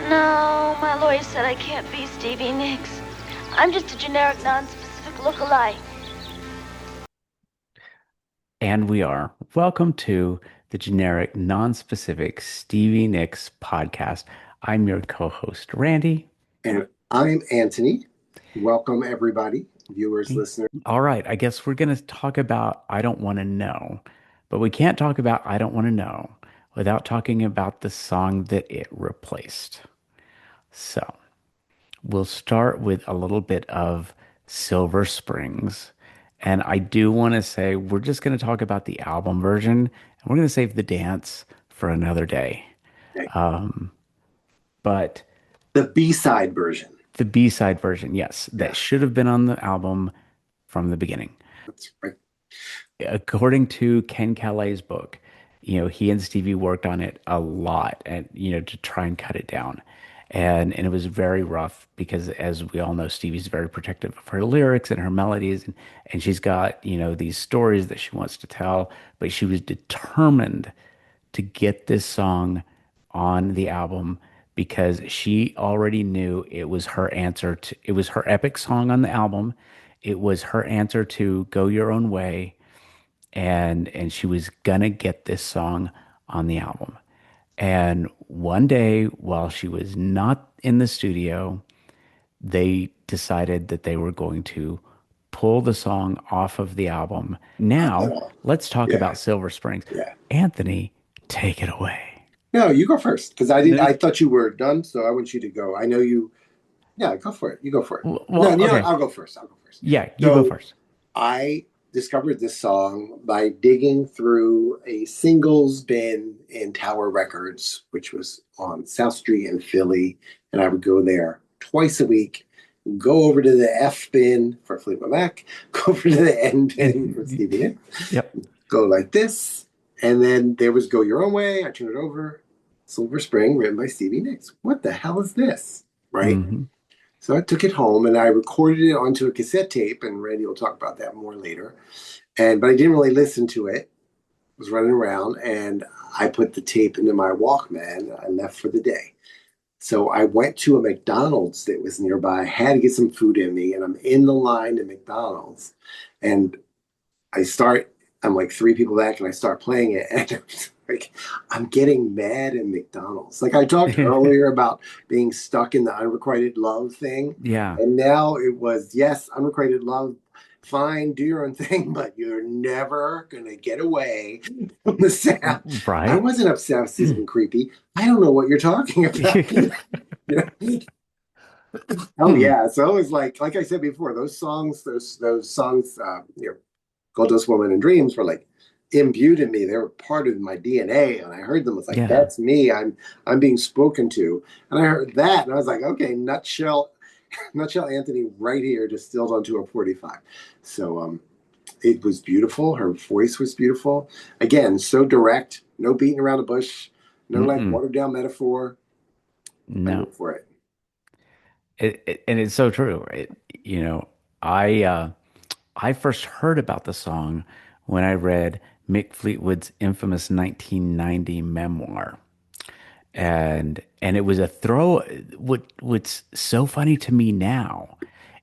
No, my lawyer said I can't be Stevie Nicks. I'm just a generic, non-specific look-alike. And we are. Welcome to the generic, non-specific Stevie Nicks podcast. I'm your co-host, Randy. And I'm Anthony. Welcome, everybody, viewers, listeners. All right, I guess we're going to talk about I Don't Want to Know, but we can't talk about I Don't Want to Know without talking about the song that it replaced. So we'll start with a little bit of Silver Springs. And I do want to say we're just going to talk about the album version, and we're going to save the dance for another day. Okay. But The B-side version. the B-side version, yes, that Yeah, should have been on the album from the beginning. that's right. According to Ken Caillat's book, he and Stevie worked on it a lot and, to try and cut it down. And it was very rough because, as we all know, Stevie's very protective of her lyrics and her melodies. And she's got, these stories that she wants to tell, but she was determined to get this song on the album because she already knew it was her epic song on the album. It was her answer to Go Your Own Way, and she was gonna get this song on the album. And one day while she was not in the studio, they decided that they were going to pull the song off of the album. Now, let's talk Yeah, about Silver Springs. yeah. Anthony, take it away. No, you go first because I didn't. No, I thought you were done, so I want you to go. I know you. Yeah, go for it. You go for it. No, well, okay. I'll go first. I'll go first. Yeah, you go So first. I discovered this song by digging through a singles bin in Tower Records, which was on South Street in Philly, and I would go there twice a week. Go over to the F bin for Fleetwood Mac. Go over to the N bin for Stevie Nicks. Yep. Go like this, and then there was "Go Your Own Way." I turned it over. Silver Spring, written by Stevie Nicks. What the hell is this? Right? Hmm. So I took it home and I recorded it onto a cassette tape, and Randy will talk about that more later. But I didn't really listen to it. I was running around, and I put the tape into my Walkman. I left for the day. So I went to a McDonald's that was nearby. I had to get some food in me, and I'm in the line at McDonald's, and I start. I'm like three people back, and I start playing it, and I'm like, I'm getting mad at McDonald's. Like I talked earlier about being stuck in the unrequited love thing, Yeah. and now it was yes, unrequited love. Fine, do your own thing, but you're never gonna get away from the sound. I Right. wasn't obsessive and creepy. I don't know what you're talking about. Oh Hmm. yeah, so it was like I said before, those songs, those songs, "Gold Dust Woman" and "Dreams" were like imbued in me. They were part of my DNA, and I heard them. It's like Yeah. that's me. I'm being spoken to, and I heard that, and I was like, okay, nutshell Anthony right here, distilled onto a 45. So it was beautiful. Her voice was beautiful. Again, so direct, no beating around the bush, no like Mm-mm. watered down metaphor. I No. went for it. And it's so true. You know, I uh, I first heard about the song when I read Mick Fleetwood's infamous 1990 memoir. And it was a throw. What's so funny to me now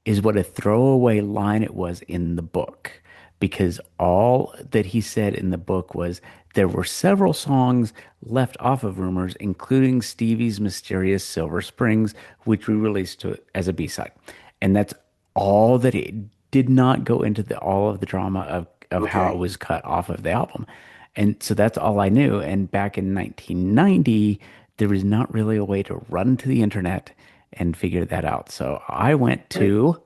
is what a throwaway line it was in the book, because all that he said in the book was there were several songs left off of Rumors, including Stevie's Mysterious Silver Springs, which we released as a B-side, and that's all that it did not go into all of the drama of how it Okay. was cut off of the album. And so that's all I knew. And back in 1990, there was not really a way to run to the internet and figure that out. So I went Right. to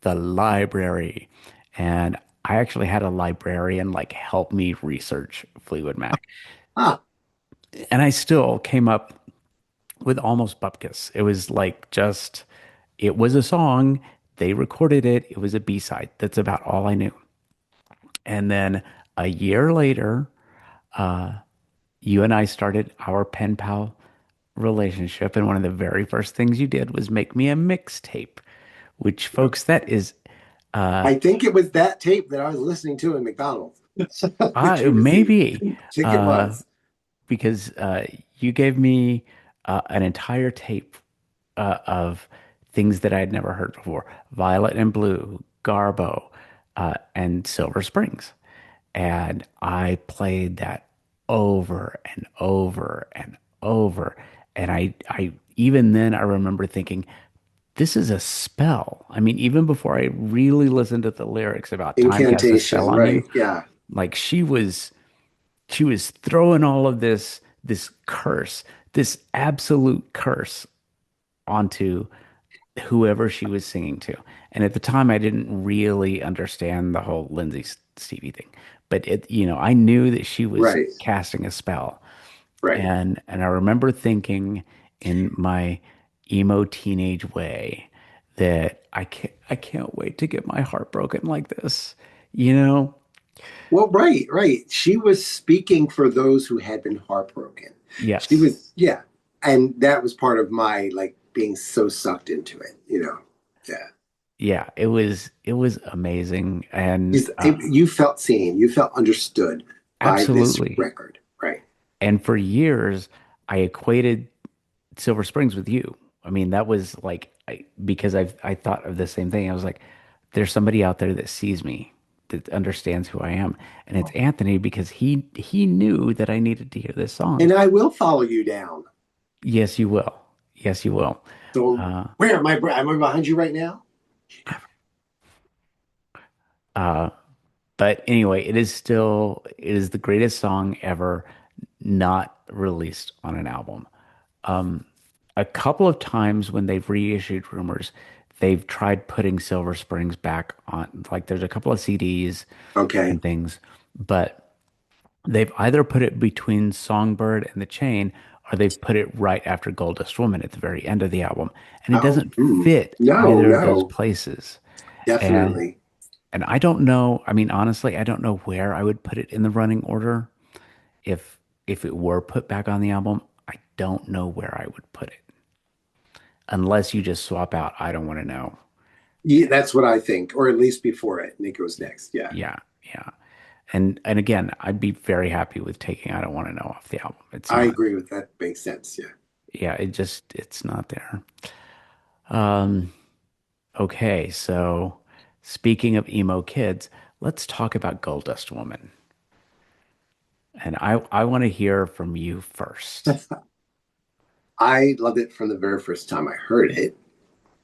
the library, and I actually had a librarian like help me research Fleetwood Mac. Ah, And I still came up with almost bupkis. It was like just, it was a song. They recorded it. It was a B-side. That's about all I knew. And then a year later, you and I started our pen pal relationship, and one of the very first things you did was make me a mixtape, which, yep. folks, that is I think it was that tape that I was listening to in McDonald's. Which was the maybe think it uh, was. because you gave me. an entire tape of things that I had never heard before. Violet and Blue, Garbo, and Silver Springs. And I played that over and over and over. And I even then I remember thinking, this is a spell. I mean, even before I really listened to the lyrics about time casts a spell Incantation, on you, right? Yeah. like she was throwing all of this curse, this absolute curse onto whoever she was singing to. And at the time, I didn't really understand the whole Lindsay Stevie thing, but I knew that she was Right. casting a spell. Right. And I remember thinking in my emo teenage way that I can't wait to get my heart broken like this, you know? Well, right, right. She was speaking for those who had been heartbroken. She Yes. was, yeah. And that was part of my like being so sucked into it, you know. Yeah. Yeah, it was amazing. And You felt seen, you felt understood by this absolutely. record, right? And for years, I equated Silver Springs with you. I mean, that was like because I thought of the same thing. I was like, there's somebody out there that sees me, that understands who I am, and it's Anthony because he knew that I needed to hear this song. And I will follow you down. Yes, you will. Yes, you will. So Uh, where am I? Am I behind you right now? uh, but anyway, it is the greatest song ever not released on an album. Um, a couple of times when they've reissued Rumors, they've tried putting Silver Springs back on. Like there's a couple of CDs Okay. and things, but they've either put it between Songbird and The Chain, or they've put it right after Goldust Woman at the very end of the album, and it Oh, doesn't fit no, either of those no, places. And definitely. and I don't know. I mean, honestly, I don't know where I would put it in the running order if if it were put back on the album. I don't know where I would put it unless you just swap out I don't want to know. Yeah, that's what I think, or at least before it. And it goes next. Yeah. Yeah, yeah. And again, I'd be very happy with taking I don't want to know off the album. It's I not. agree with that. Makes sense. Yeah. Yeah, it's not there. Um, okay, so speaking of emo kids, let's talk about Goldust Woman. And I want to hear from you first. I loved it from the very first time I heard it.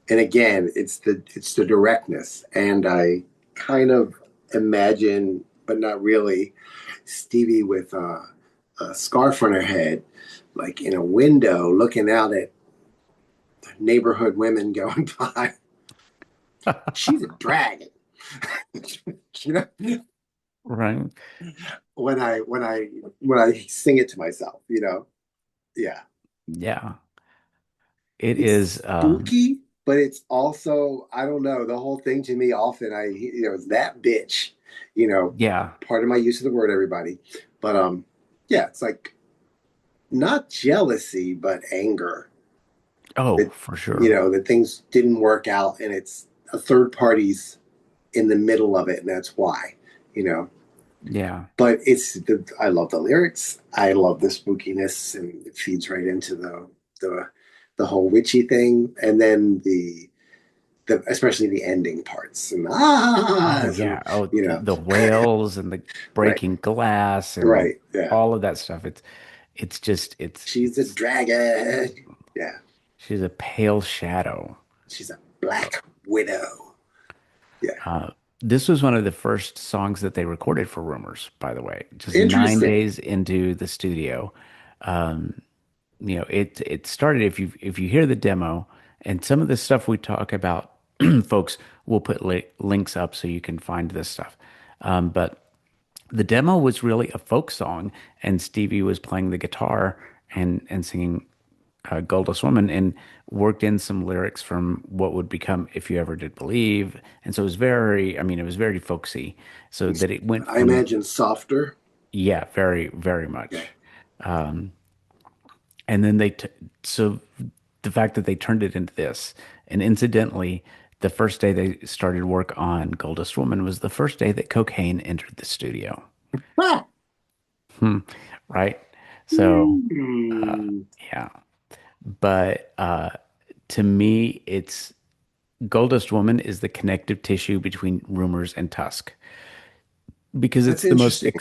And again, it's the directness. And I kind of imagine, but not really, Stevie with a scarf on her head, like in a window, looking out at neighborhood women going by. She's a dragon. You know, Right? when I sing it to myself, yeah. Yeah. It is It's spooky, but it's also, I don't know, the whole thing to me often it's that bitch, you know, yeah. part of my use of the word, everybody. But yeah, it's like not jealousy, but anger Oh, that for sure. that things didn't work out and it's a third party's in the middle of it, and that's why, you know. Yeah. But I love the lyrics. I love the spookiness, and it feeds right into the the whole witchy thing, and then the especially the ending parts and Oh and yeah. Oh, you know the whales and the right, breaking glass and right, yeah. all of that stuff. It's just She's a it's dragon. Yeah, she's a pale shadow. she's a black widow. Yeah, Uh, this was one of the first songs that they recorded for Rumors, by the way. Just nine interesting. days into the studio. Um, it started if you hear the demo and some of the stuff we talk about, folks, we'll put links up so you can find this stuff. But the demo was really a folk song, and Stevie was playing the guitar and singing Goldust Woman and worked in some lyrics from what would become If You Ever Did Believe. And so it was I mean, it was very folksy. So that it went I from, imagine softer. yeah, very, very Yeah, much. And then so the fact that they turned it into this, and incidentally, the first day they started work on Goldust Woman was the first day that cocaine entered the studio. ah! Hmm. Right? So, Hmm. yeah. But to me, it's Goldust Woman is the connective tissue between Rumors and Tusk because That's it's the most interesting.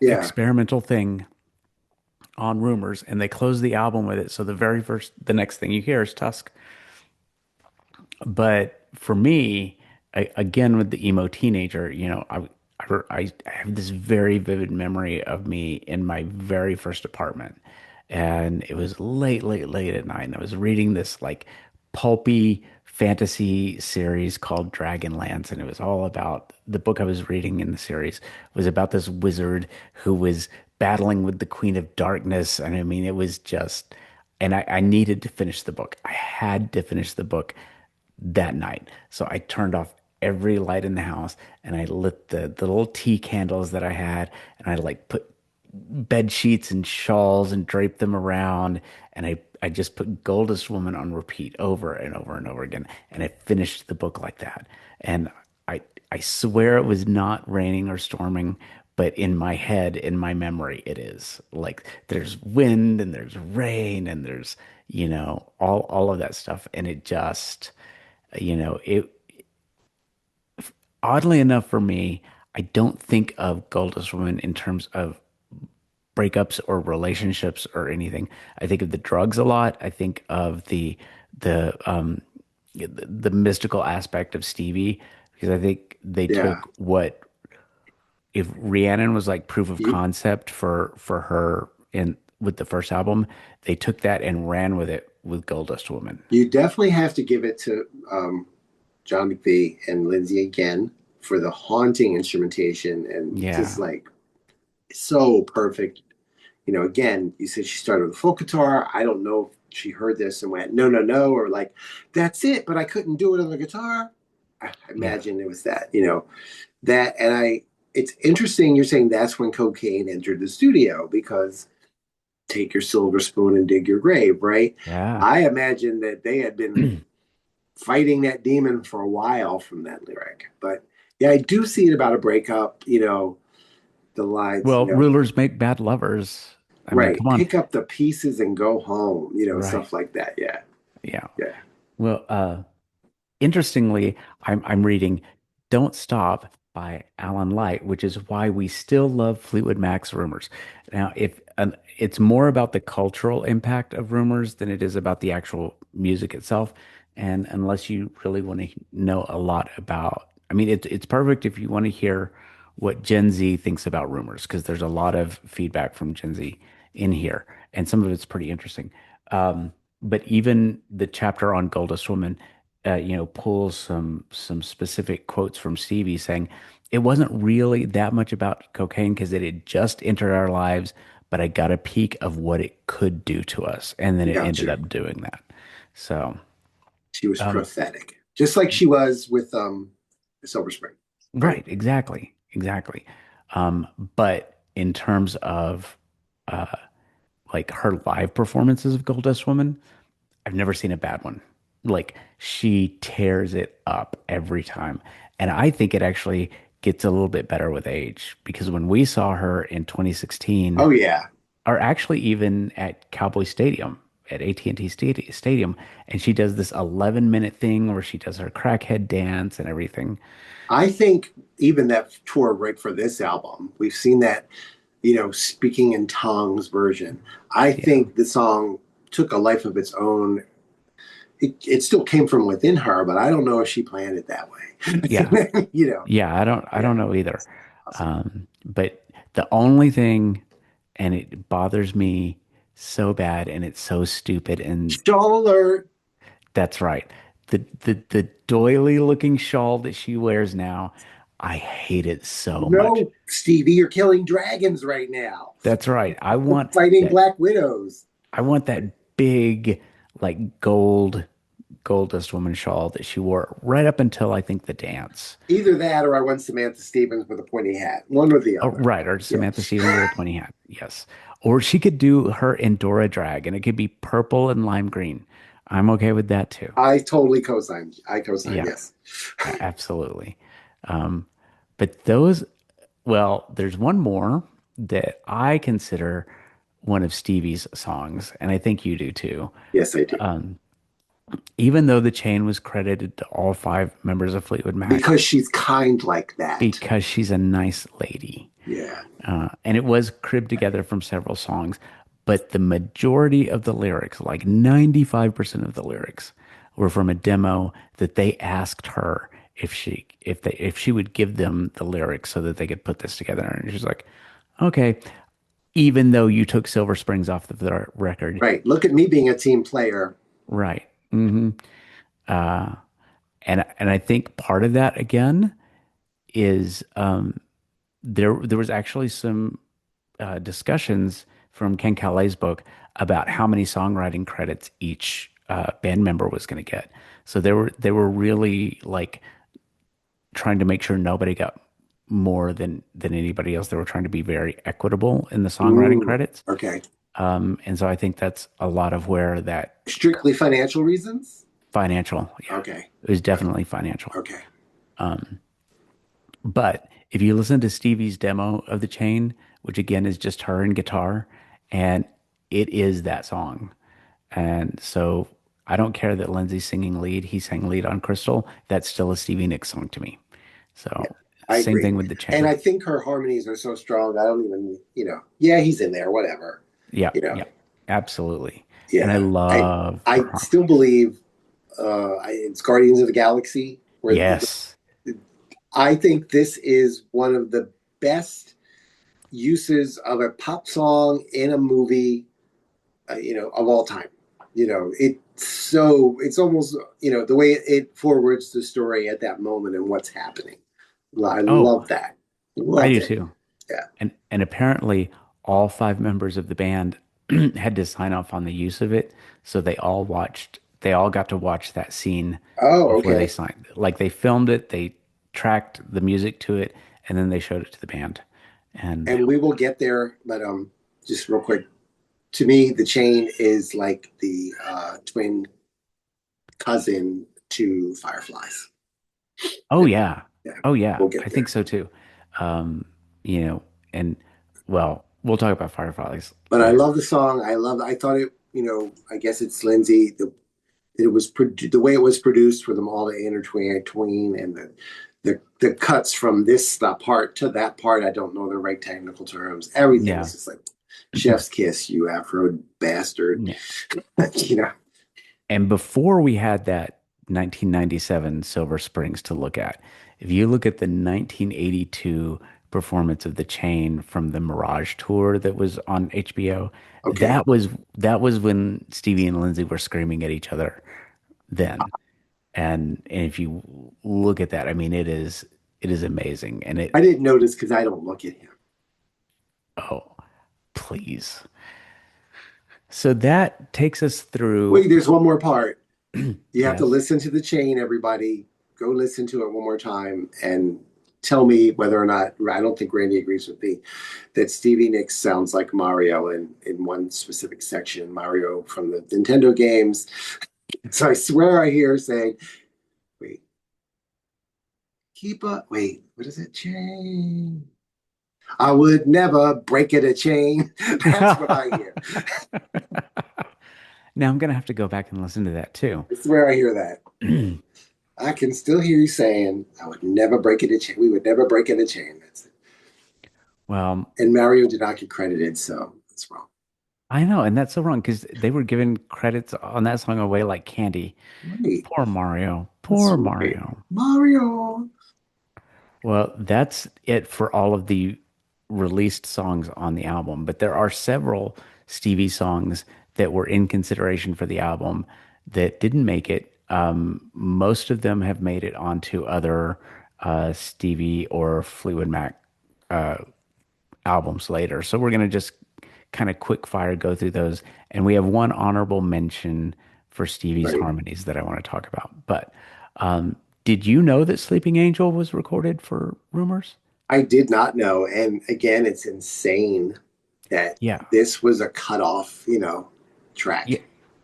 Yeah. experimental thing on Rumors, and they close the album with it. So the next thing you hear is Tusk. But for me, again with the emo teenager, I have this very vivid memory of me in my very first apartment, and it was late, late, late at night, and I was reading this like pulpy fantasy series called Dragonlance, and it was all about the book I was reading in the series was about this wizard who was battling with the Queen of Darkness, and I mean, it was just. And I needed to finish the book. I had to finish the book that night. So I turned off every light in the house and I lit the little tea candles that I had and I like put bed sheets and shawls and draped them around and I just put Goldust Woman on repeat over and over and over again. And I finished the book like that. And I I swear it was not raining or storming, but in my head, in my memory, it is. Like there's wind and there's rain and there's, all of that stuff. And it just it oddly enough for me, I don't think of Goldust Woman in terms of breakups or relationships or anything. I think of the drugs a lot. I think of the mystical aspect of Stevie because I think they Yeah. took what if Rhiannon was like proof of You concept for her in with the first album, they took that and ran with it with Goldust Woman. you definitely have to give it to John McVie and Lindsay again for the haunting instrumentation and just Yeah. like so perfect. Again, you said she started with a folk guitar. I don't know if she heard this and went, no, no, no, or like, that's it, but I couldn't do it on the guitar. I Yeah. imagine it was that. And it's interesting you're saying that's when cocaine entered the studio because take your silver spoon and dig your grave, right? Yeah. I imagine that they had been fighting that demon for a while from that lyric. But yeah, I do see it about a breakup, the lines, Well, rulers make bad lovers. I mean, right. come on. Pick up the pieces and go home, Right. stuff like that. Yeah. Yeah. Yeah. Well, interestingly, I'm reading Don't Stop by Alan Light, which is why we still love Fleetwood Mac's Rumors. Now, if it's more about the cultural impact of Rumors than it is about the actual music itself. And unless you really want to know a lot about, I mean, it's perfect if you want to hear what Gen Z thinks about Rumors, because there's a lot of feedback from Gen Z in here, and some of it's pretty interesting. But even the chapter on Goldust Woman pulls some specific quotes from Stevie saying it wasn't really that much about cocaine because it had just entered our lives, but I got a peek of what it could do to us, and then it ended Gotcha. up doing that. So, She was um, prophetic, just like she was with Silver Spring, right, right? exactly, exactly. But in terms of uh, like her live performances of Goldust Woman, I've never seen a bad one. Like she tears it up every time. And I think it actually gets a little bit better with age because when we saw her in 2016, Oh yeah. or actually even at Cowboy Stadium, at AT&T Stadium, and she does this 11-minute thing where she does her crackhead dance and everything. I think even that tour right for this album, we've seen that, speaking in tongues version. I Yeah. think the song took a life of its own. It still came from within her, but I don't know if she planned it that Yeah. way. Yeah, I Yeah, don't know either. awesome. But the only thing, and it bothers me so bad, and it's so stupid, and Shawl alert. that's right. The doily looking shawl that she wears now, I hate it so much. No, Stevie, you're killing dragons right now. That's right. Fighting Black Widows. I want that big like goldust woman shawl that she wore right up until I think the dance. Either that or I want Samantha Stevens with a pointy hat. One or the Oh, other. right, or Yeah. Samantha Stevens with a pointy hat. Yes. Or she could do her Endora drag and it could be purple and lime green. I'm okay with that too. I totally co-sign. I co-sign, Yeah, yes. absolutely. Um, but those, well, there's one more that I consider one of Stevie's songs, and I think you do too. Yes, I do. Um, Even though the chain was credited to all five members of Fleetwood Mac, Because she's kind like that. because she's a nice lady. Yeah. And it was cribbed together from several songs, but the majority of the lyrics, like 95% of the lyrics, were from a demo that they asked her if she would give them the lyrics so that they could put this together. And she's like, okay, even though you took Silver Springs off the record, Right. Look at me being a team player. right? Uh, and I think part of that again is there was actually some discussions from Ken Caillat's book about how many songwriting credits each band member was going to get. So they were really like trying to make sure nobody got more than anybody else. They were trying to be very equitable in the songwriting Ooh, credits. okay. And so I think that's a lot of where that Strictly financial reasons? financial, yeah, Okay. it was definitely financial. Okay. But if you listen to Stevie's demo of The Chain, which again is just her and guitar, and it is that song. And so I don't care that Lindsay's singing lead. He sang lead on Crystal. That's still a Stevie Nicks song to me. Yeah, So I same agree. thing with The And Chain. I think her harmonies are so strong. I don't even, yeah, he's in there, whatever. Yeah, You know, yeah, absolutely. And I yeah. I love her I still harmonies. believe it's Guardians of the Galaxy, where Yes. I think this is one of the best uses of a pop song in a movie, of all time. It's almost, the way it forwards the story at that moment and what's happening. I Oh, love that. I Loved do it. too. Yeah. And apparently all five members of the band had to sign off on the use of it. So they all got to watch that scene Oh, before they okay. signed. Like they filmed it, they tracked the music to it, and then they showed it to the band. And they And we will get there, but just real quick, to me, the chain is like the twin cousin to Fireflies. oh yeah. Yeah, Oh yeah. we'll I get think there. so too. Um, and well, we'll talk about Fireflies But I later. love the song. I thought it, I guess it's Lindsay. It was the way it was produced for them all to intertween and the cuts from this that part to that part. I don't know the right technical terms. Everything Yeah. is just like chef's kiss, you Afro bastard. Yeah. you know. And before we had that 1997 Silver Springs to look at, if you look at the 1982 performance of The Chain from the Mirage tour that was on HBO, Okay. that was when Stevie and Lindsay were screaming at each other then. And if you look at that, I mean, it is amazing. And I didn't notice because I don't look at him. oh, please. So that takes us through. Wait, there's one more part. You have to Yes. listen to the chain, everybody. Go listen to it one more time and tell me whether or not I don't think Randy agrees with me that Stevie Nicks sounds like Mario in one specific section, Mario from the Nintendo games. So I swear I hear saying, wait, keep up, wait, what is it? Chain. I would never break it a chain. That's what I hear. Now I'm gonna have to go back and listen to that too. I swear I hear that. I can still hear you saying, I would never break it a chain. We would never break it a chain. That's it. Well, And Mario did not get credited, so that's wrong. I know, and that's so wrong because they were giving credits on that song away like candy. Right. Poor Mario. That's Poor right. Mario. Mario. Well, that's it for all of the released songs on the album, but there are several Stevie songs that were in consideration for the album that didn't make it. Most of them have made it onto other Stevie or Fleetwood Mac albums later. So we're going to just kind of quick fire go through those. And we have one honorable mention for Stevie's Right. harmonies that I want to talk about. But did you know that Sleeping Angel was recorded for Rumors? I did not know. And again, it's insane that Yeah. this was a cutoff, Yeah. track. Yeah,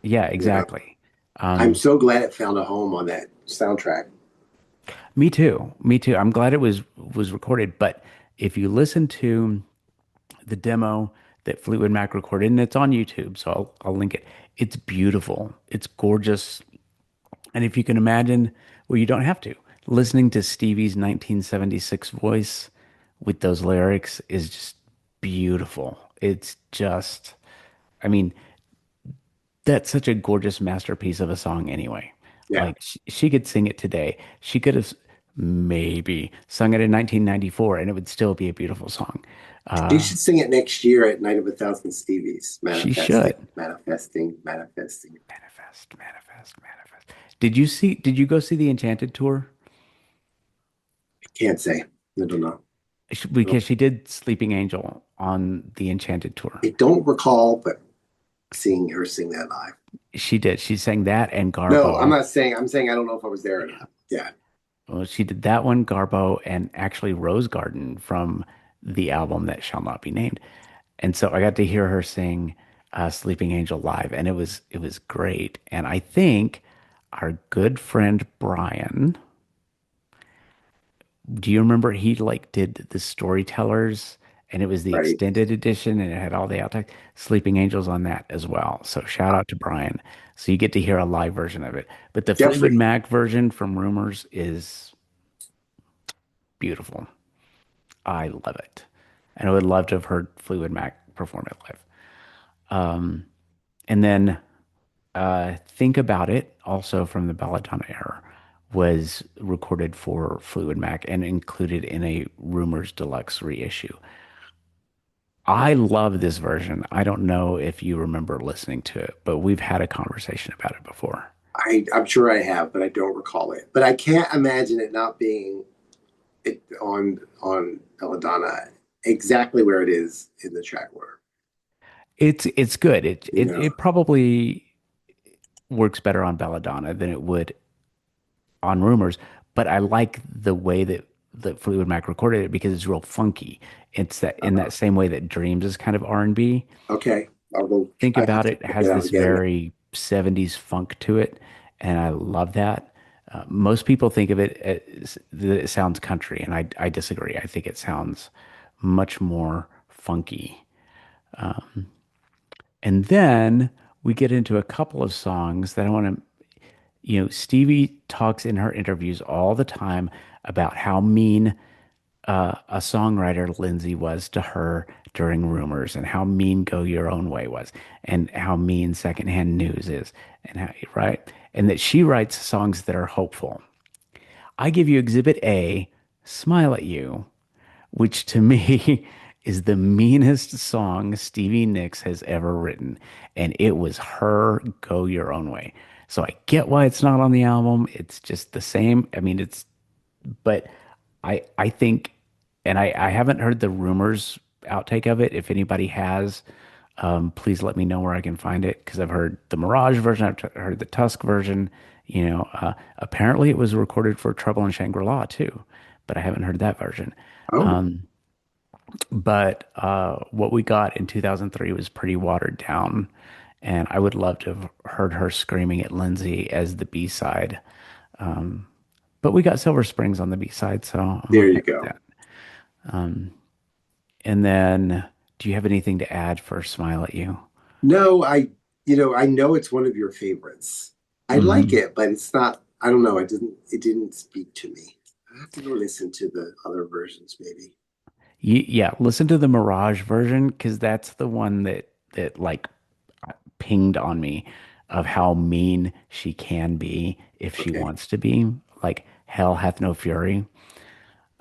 You know, exactly. I'm Um, so glad it found a home on that soundtrack. Me too. Me too. I'm glad it was recorded, but if you listen to the demo that Fleetwood Mac recorded, and it's on YouTube, so I'll link it. It's beautiful. It's gorgeous. And if you can imagine, well, you don't have to. Listening to Stevie's 1976 voice with those lyrics is just beautiful. It's just, I mean, that's such a gorgeous masterpiece of a song anyway. Yeah. Like she could sing it today. She could have maybe sung it in 1994 and it would still be a beautiful song. You Uh, should sing it next year at Night of a Thousand Stevies. she Manifesting, should. manifesting, manifesting. Manifest, manifest, manifest. Did you go see the Enchanted tour? Can't say. I don't know. Because she did Sleeping Angel on the Enchanted tour. I don't recall, but seeing her sing that live. She did. She sang that and No, I'm Garbo. not saying. I'm saying I don't know if I was there or not. Yeah. Well, she did that one, Garbo, and actually Rose Garden from the album that shall not be named. And so I got to hear her sing Sleeping Angel live, and it was great. And I think our good friend Brian, do you remember he like did the Storytellers, and it was the Right. extended edition, and it had all the outtakes, Sleeping Angels on that as well. So shout out to Brian. So you get to hear a live version of it. But the Fleetwood Definitely. Mac version from Rumors is beautiful. I love it. And I would love to have heard Fleetwood Mac perform it live. And then Think About It, also from the Belladonna era, was recorded for Fleetwood Mac and included in a Rumors Deluxe reissue. I love this version. I don't know if you remember listening to it, but we've had a conversation about it before. I'm sure I have, but I don't recall it. But I can't imagine it not being it on Belladonna exactly where it is in the track order. It's good. It You it know. it probably works better on Belladonna than it would on Rumors, but I like the way that Fleetwood Mac recorded it because it's real funky. It's that in Uh, that same way that Dreams is kind of R&B. okay. I'll go. Think I have About to It check it has out this again. very 70s funk to it, and I love that. Most people think of it as that it sounds country, and I disagree. I think it sounds much more funky. And then we get into a couple of songs that I want to, Stevie talks in her interviews all the time about how mean a songwriter Lindsay was to her during Rumors and how mean Go Your Own Way was and how mean Secondhand News is and how, right? And that she writes songs that are hopeful. I give you Exhibit A, Smile at You, which to me is the meanest song Stevie Nicks has ever written. And it was her Go Your Own Way. So I get why it's not on the album. It's just the same. I mean, but I think, and I haven't heard the Rumors outtake of it. If anybody has, please let me know where I can find it because I've heard the Mirage version, heard the Tusk version. Apparently it was recorded for Trouble in Shangri-La too, but I haven't heard that version. Oh, But what we got in 2003 was pretty watered down, and I would love to have heard her screaming at Lindsay as the B side. But we got Silver Springs on the B side, so I'm there okay you with go. that. And then, do you have anything to add for Smile at You? No, I know it's one of your favorites. I like Hmm. it, but it's not. I don't know. It didn't speak to me. I have to go listen to the other versions, maybe. Yeah, listen to the Mirage version because that's the one that like pinged on me of how mean she can be if she Okay. wants to be. Like hell hath no fury.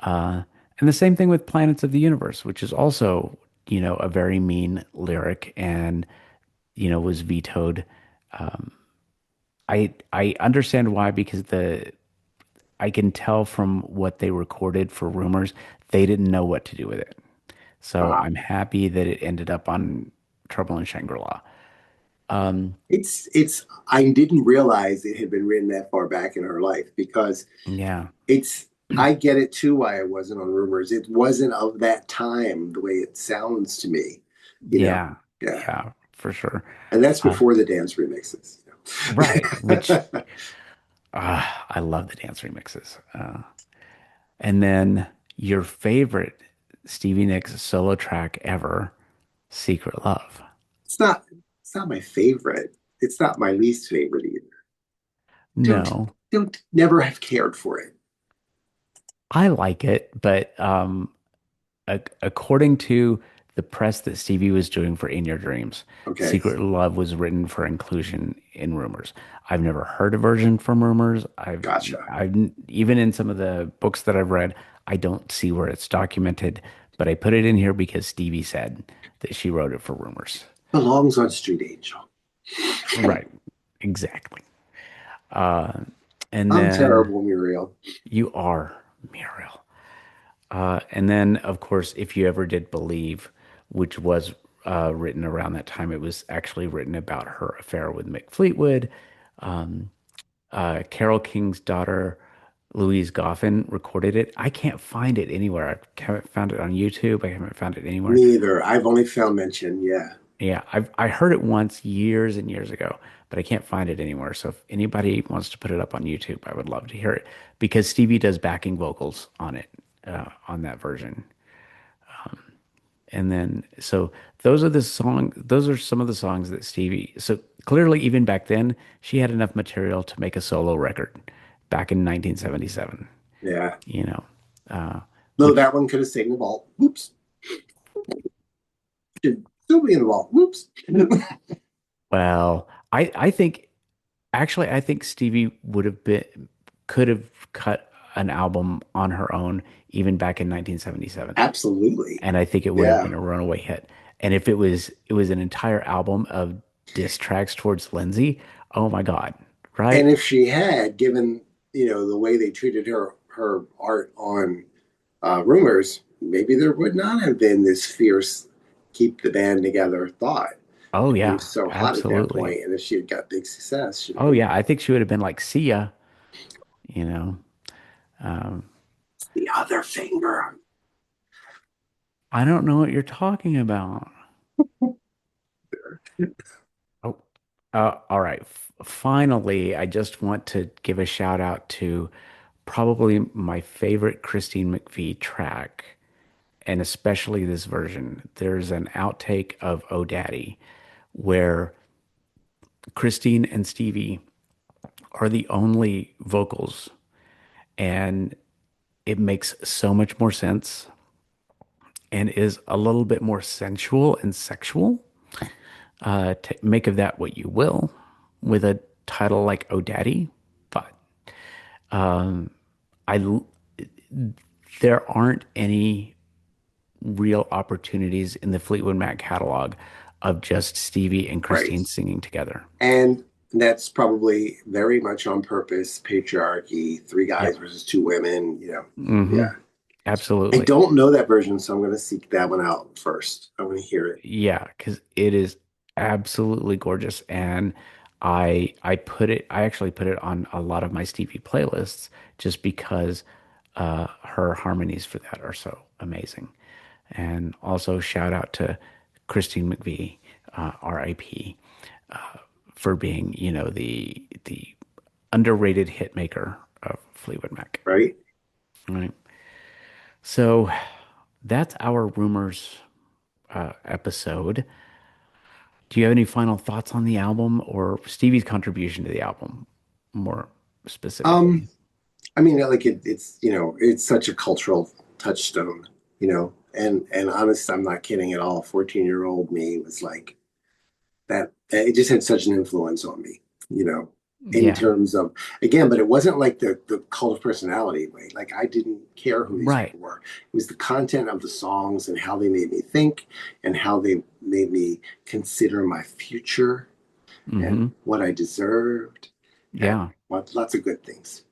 And the same thing with Planets of the Universe, which is also, a very mean lyric and, was vetoed. I understand why because the I can tell from what they recorded for Rumors, they didn't know what to do with it. So Uh, I'm happy that it ended up on Trouble in Shangri-La. it's. I didn't realize it had been written that far back in her life because Yeah. it's. I get it too. Why it wasn't on Rumors. It wasn't of that time the way it sounds to me. You know. Yeah. Yeah, Yeah, for sure. and that's Uh, before the dance remixes. right. Which I love the dance remixes. And then your favorite Stevie Nicks solo track ever, Secret Love. It's not. It's not my favorite. It's not my least favorite either. Don't No, don't never have cared for it. I like it, but according to the press that Stevie was doing for In Your Dreams, Okay, Secret Love was written for inclusion in Rumors. I've never heard a version from Rumors. gotcha. I've even in some of the books that I've read, I don't see where it's documented, but I put it in here because Stevie said that she wrote it for Rumors. Belongs on Street Angel. Right. Exactly. Uh, and I'm then terrible, Muriel. you are Muriel. And then, of course, if you ever did believe, which was written around that time, it was actually written about her affair with Mick Fleetwood. Um, Carole King's daughter, Louise Goffin, recorded it. I can't find it anywhere. I haven't found it on YouTube. I haven't found it anywhere. Neither. I've only found mention. Yeah. Yeah, I heard it once years and years ago, but I can't find it anywhere. So if anybody wants to put it up on YouTube, I would love to hear it because Stevie does backing vocals on it, on that version. And then, so those are some of the songs that Stevie, so clearly, even back then, she had enough material to make a solo record back in 1977, Yeah. you know, uh, No, which, that one could have stayed in the vault. Whoops. Should still be in the vault. Whoops. well, I think, actually, I think Stevie could have cut an album on her own even back in 1977. Absolutely. And I think it would have Yeah. been a runaway hit. And if it was an entire album of diss tracks towards Lindsay, oh my God, And right? if she had, given the way they treated her art on Rumors, maybe there would not have been this fierce keep the band together thought. Oh She yeah, was so hot at that absolutely. point, and if she had got big success, she'd have Oh been yeah, I think she would have been like, see ya, you know. Um, the other finger. I don't know what you're talking about. Oh, all right. Finally, I just want to give a shout out to probably my favorite Christine McVie track, and especially this version. There's an outtake of Oh Daddy where Christine and Stevie are the only vocals, and it makes so much more sense and is a little bit more sensual and sexual. Make of that what you will with a title like Oh Daddy, but I there aren't any real opportunities in the Fleetwood Mac catalog of just Stevie and Right. Christine singing together. And that's probably very much on purpose, patriarchy, three guys Yep. versus two women, Hmm. Yeah. I Absolutely. don't know that version, so I'm going to seek that one out first. I want to hear it. Yeah, because it is absolutely gorgeous. And I actually put it on a lot of my Stevie playlists just because her harmonies for that are so amazing. And also shout out to Christine McVie, RIP, for being, the underrated hit maker of Fleetwood Mac. Right? All right. So that's our rumors episode. Do you have any final thoughts on the album or Stevie's contribution to the album more Um, specifically? I mean, like it's such a cultural touchstone, and honest, I'm not kidding at all. 14-year-old me was like that. It just had such an influence on me, in Yeah, terms of, again, but it wasn't like the cult of personality way. Like I didn't care who these right. people were. It was the content of the songs and how they made me think and how they made me consider my future and Hmm. what I deserved and Yeah. lots of good things,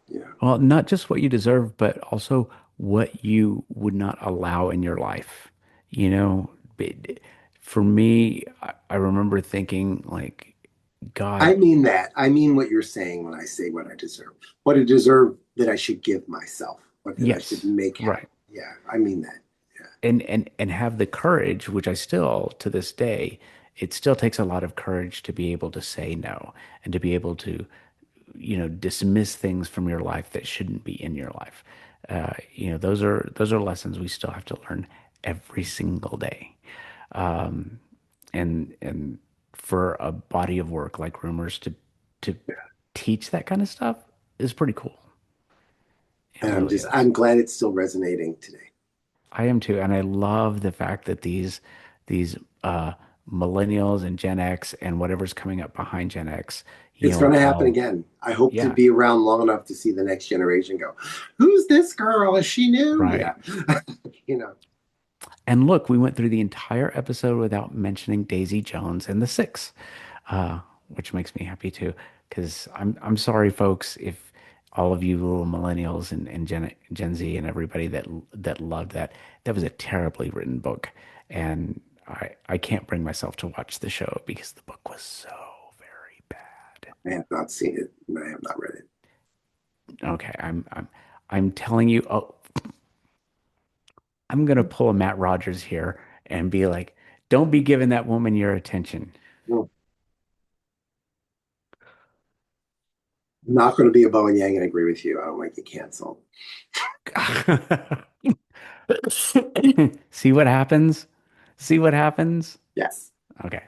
you know. Well, not just what you deserve, but also what you would not allow in your life. You know, for me, I remember thinking like, I God, mean that. I mean what you're saying when I say what I deserve. What I deserve that I should give myself. What that I should yes, make happen. right. Yeah, I mean that. Yeah. And have the courage, which I still to this day, it still takes a lot of courage to be able to say no and to be able to, dismiss things from your life that shouldn't be in your life. Those are lessons we still have to learn every single day. Um, and for a body of work like Rumors to teach that kind of stuff is pretty cool. It And really is. I'm glad it's still resonating today. I am too, and I love the fact that these millennials and Gen X and whatever's coming up behind Gen X, It's are going to happen all again. I hope to yeah, be around long enough to see the next generation go, "Who's this girl? Is she new?" right. Yeah, you know. And look, we went through the entire episode without mentioning Daisy Jones and the Six, which makes me happy too. Because I'm sorry, folks, if all of you little millennials and Gen Z and everybody that loved that, that was a terribly written book, and I can't bring myself to watch the show because the book was so very bad. I have not seen it. I have not read it. Okay, I'm telling you, oh, I'm gonna pull a Matt Rogers here and be like, don't be giving that woman your attention. Well, I'm not going to be a Bowen Yang and agree with you. I don't like it canceled. See what happens? See what happens? Yes. Okay.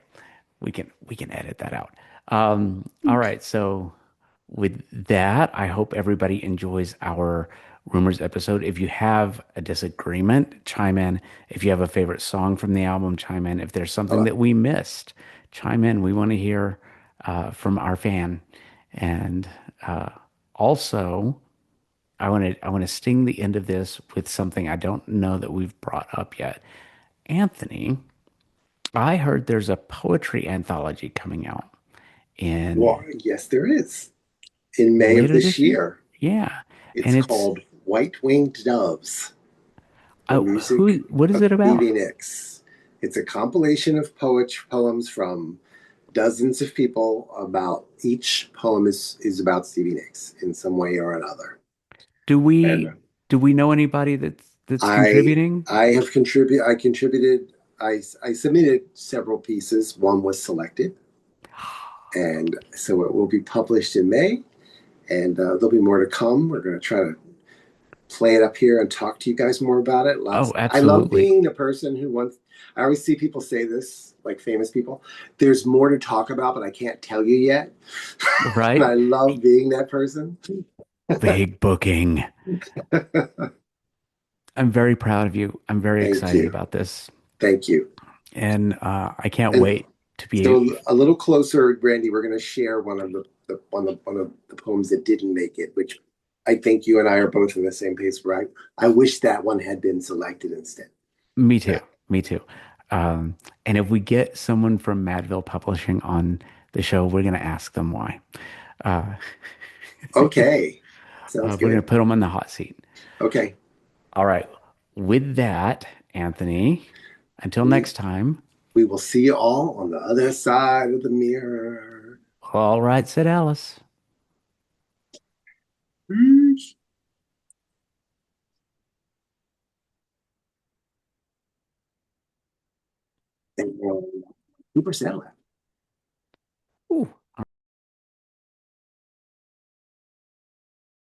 We can edit that out. All right. So with that, I hope everybody enjoys our Rumors episode. If you have a disagreement, chime in. If you have a favorite song from the album, chime in. If there's something Uh, that we missed, chime in. We want to hear from our fan. And uh, also, I want to sting the end of this with something I don't know that we've brought up yet. Anthony, I heard there's a poetry anthology coming out in well, yes, there is. In May of later this this year. year, Yeah, it's and it's called White Winged Doves, the oh, music what is of it about? Stevie Nicks. It's a compilation of poems from dozens of people. About each poem is about Stevie Nicks in some way or another. Do And we do we know anybody that's I contributing? I have contributed. I contributed. I submitted several pieces. One was selected, and so it will be published in May. And there'll be more to come. We're going to try to play it up here and talk to you guys more about it. Oh, Lots. I love absolutely. being the person who wants. I always see people say this, like famous people. There's more to talk about, but I can't tell you yet. And Right? I love being that person. Big booking. I'm very proud of you. I'm very Thank excited you. about this, Thank you. and I can't And wait to be. so a little closer, Brandy, we're going to share one of the poems that didn't make it, which I think you and I are both in the same pace, right? I wish that one had been selected instead. Me too. Yeah. Me too. And if we get someone from Madville Publishing on the show, we're going to ask them why. Uh, Okay. Sounds we're going to good. put them on the hot seat. Okay. All right. With that, Anthony, until We next time, we will see you all on the other side of the mirror. all right, said Alice. Peace. And 2% left. Ooh.